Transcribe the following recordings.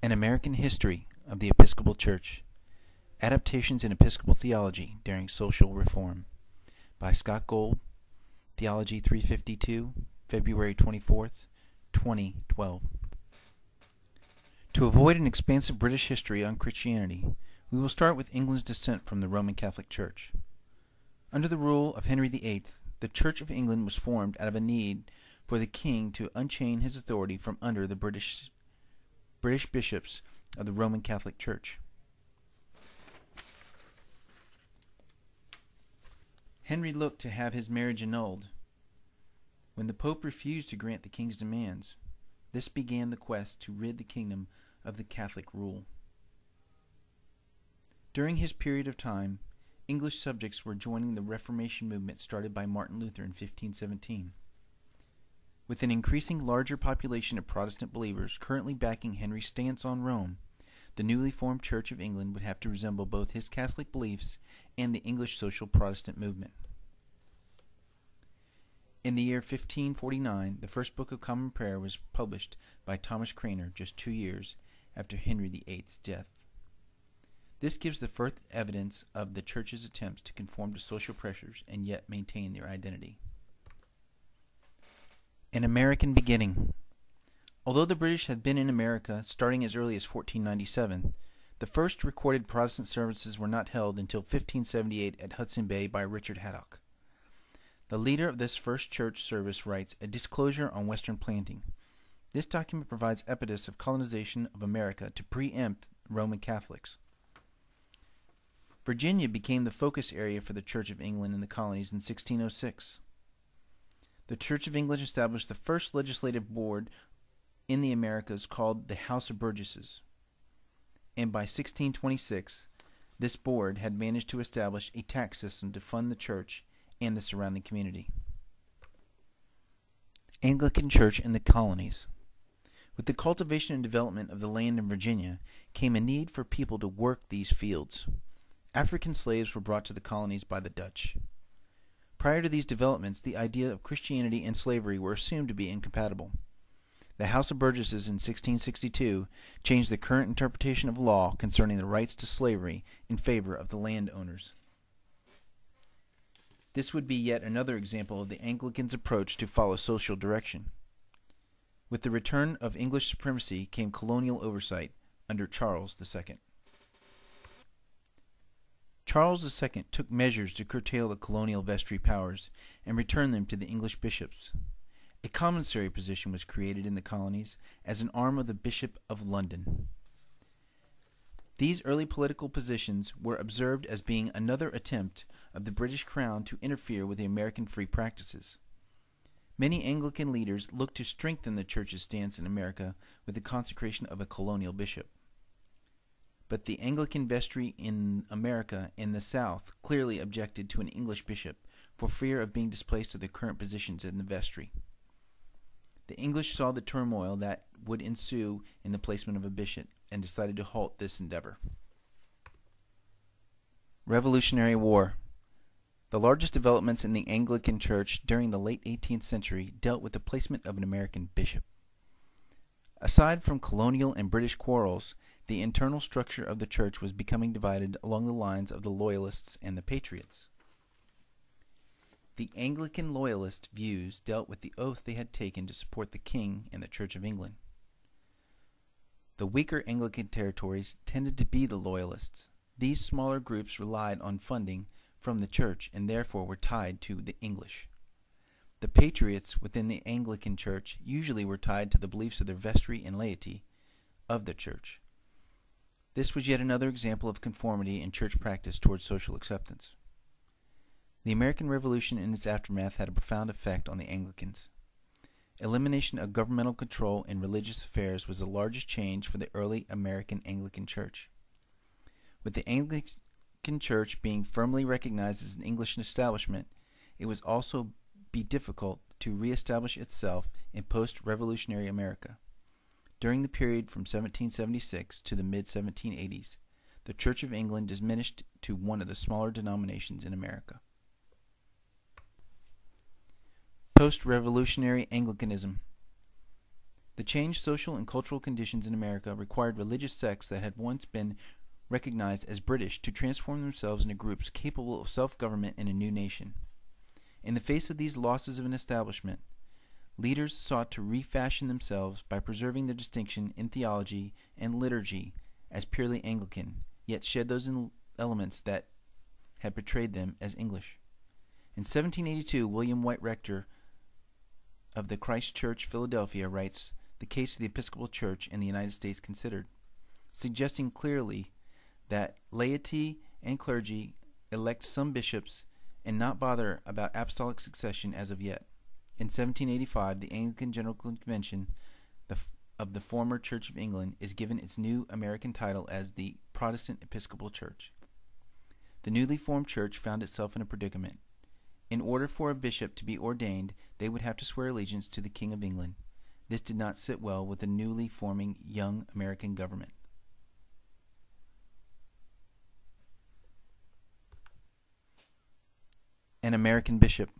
An American History of the Episcopal Church. Adaptations in Episcopal Theology During Social Reform by Scott Gold, Theology 352, February 24th, 2012. To avoid an expansive British history on Christianity, we will start with England's descent from the Roman Catholic Church. Under the rule of Henry VIII, the Church of England was formed out of a need for the king to unchain his authority from under the British bishops of the Roman Catholic Church. Henry looked to have his marriage annulled. When the Pope refused to grant the king's demands, this began the quest to rid the kingdom of the Catholic rule. During his period of time, English subjects were joining the Reformation movement started by Martin Luther in 1517. With an increasing larger population of Protestant believers currently backing Henry's stance on Rome, the newly formed Church of England would have to resemble both his Catholic beliefs and the English social Protestant movement. In the year 1549, the first Book of Common Prayer was published by Thomas Cranmer just 2 years after Henry VIII's death. This gives the first evidence of the Church's attempts to conform to social pressures and yet maintain their identity. An American beginning. Although the British had been in America starting as early as 1497, the first recorded Protestant services were not held until 1578 at Hudson Bay by Richard Haddock. The leader of this first church service writes a disclosure on Western planting. This document provides evidence of colonization of America to preempt Roman Catholics. Virginia became the focus area for the Church of England in the colonies in 1606. The Church of England established the first legislative board in the Americas called the House of Burgesses, and by 1626 this board had managed to establish a tax system to fund the church and the surrounding community. Anglican Church in the colonies. With the cultivation and development of the land in Virginia came a need for people to work these fields. African slaves were brought to the colonies by the Dutch. Prior to these developments, the idea of Christianity and slavery were assumed to be incompatible. The House of Burgesses in 1662 changed the current interpretation of law concerning the rights to slavery in favor of the landowners. This would be yet another example of the Anglicans' approach to follow social direction. With the return of English supremacy came colonial oversight under Charles II. Charles II took measures to curtail the colonial vestry powers and return them to the English bishops. A commissary position was created in the colonies as an arm of the Bishop of London. These early political positions were observed as being another attempt of the British Crown to interfere with the American free practices. Many Anglican leaders looked to strengthen the Church's stance in America with the consecration of a colonial bishop. But the Anglican vestry in America and the South clearly objected to an English bishop for fear of being displaced to their current positions in the vestry. The English saw the turmoil that would ensue in the placement of a bishop and decided to halt this endeavor. Revolutionary War. The largest developments in the Anglican Church during the late 18th century dealt with the placement of an American bishop. Aside from colonial and British quarrels, the internal structure of the church was becoming divided along the lines of the Loyalists and the Patriots. The Anglican Loyalist views dealt with the oath they had taken to support the king and the Church of England. The weaker Anglican territories tended to be the Loyalists. These smaller groups relied on funding from the church and therefore were tied to the English. The Patriots within the Anglican Church usually were tied to the beliefs of their vestry and laity of the church. This was yet another example of conformity in church practice towards social acceptance. The American Revolution and its aftermath had a profound effect on the Anglicans. Elimination of governmental control in religious affairs was the largest change for the early American Anglican Church. With the Anglican Church being firmly recognized as an English establishment, it would also be difficult to reestablish itself in post-revolutionary America. During the period from 1776 to the mid-1780s, the Church of England diminished to one of the smaller denominations in America. Post-revolutionary Anglicanism. The changed social and cultural conditions in America required religious sects that had once been recognized as British to transform themselves into groups capable of self-government in a new nation. In the face of these losses of an establishment, leaders sought to refashion themselves by preserving their distinction in theology and liturgy as purely Anglican, yet shed those elements that had portrayed them as English. In 1782, William White, rector of the Christ Church, Philadelphia, writes, "The case of the Episcopal Church in the United States considered," suggesting clearly that laity and clergy elect some bishops and not bother about apostolic succession as of yet. In 1785, the Anglican General Convention of the former Church of England is given its new American title as the Protestant Episcopal Church. The newly formed church found itself in a predicament. In order for a bishop to be ordained, they would have to swear allegiance to the King of England. This did not sit well with the newly forming young American government. An American bishop.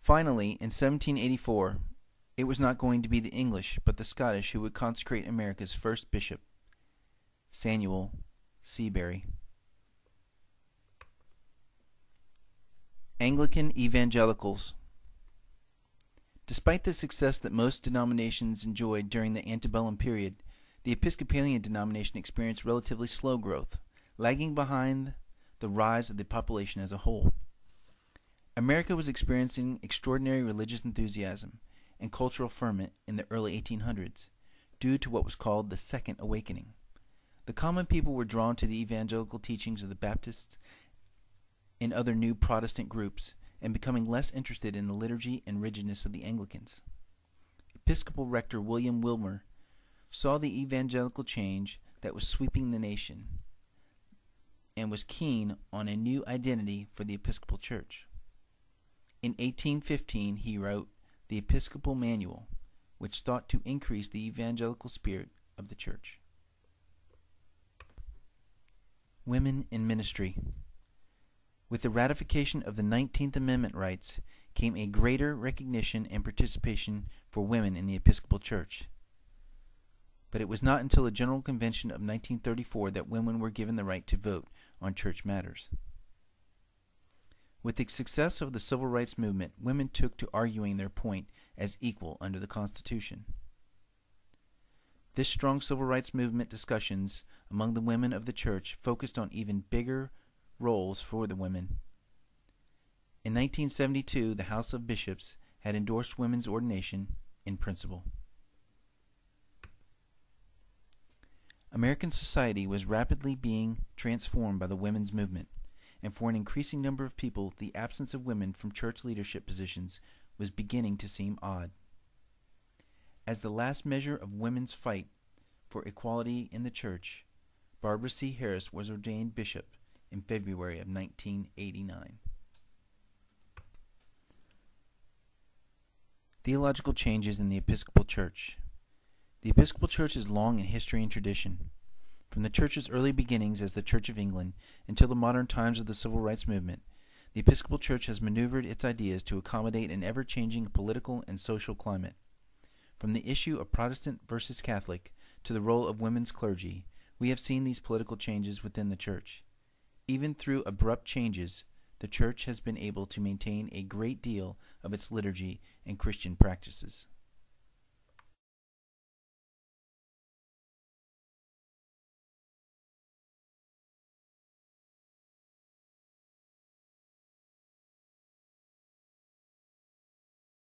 Finally, in 1784, it was not going to be the English but the Scottish who would consecrate America's first bishop, Samuel Seabury. Anglican evangelicals. Despite the success that most denominations enjoyed during the antebellum period, the Episcopalian denomination experienced relatively slow growth, lagging behind the rise of the population as a whole. America was experiencing extraordinary religious enthusiasm and cultural ferment in the early 1800s, due to what was called the Second Awakening. The common people were drawn to the evangelical teachings of the Baptists and other new Protestant groups, and becoming less interested in the liturgy and rigidness of the Anglicans. Episcopal rector William Wilmer saw the evangelical change that was sweeping the nation and was keen on a new identity for the Episcopal Church. In 1815, he wrote the Episcopal Manual, which sought to increase the evangelical spirit of the Church. Women in ministry. With the ratification of the 19th Amendment rights came a greater recognition and participation for women in the Episcopal Church. But it was not until the General Convention of 1934 that women were given the right to vote on church matters. With the success of the Civil Rights Movement, women took to arguing their point as equal under the Constitution. This strong Civil Rights Movement discussions among the women of the Church focused on even bigger roles for the women. In 1972, the House of Bishops had endorsed women's ordination in principle. American society was rapidly being transformed by the women's movement, and for an increasing number of people, the absence of women from church leadership positions was beginning to seem odd. As the last measure of women's fight for equality in the church, Barbara C. Harris was ordained bishop in February of 1989. Theological changes in the Episcopal Church. The Episcopal Church is long in history and tradition. From the Church's early beginnings as the Church of England until the modern times of the Civil Rights Movement, the Episcopal Church has maneuvered its ideas to accommodate an ever-changing political and social climate. From the issue of Protestant versus Catholic to the role of women's clergy, we have seen these political changes within the Church. Even through abrupt changes, the Church has been able to maintain a great deal of its liturgy and Christian practices.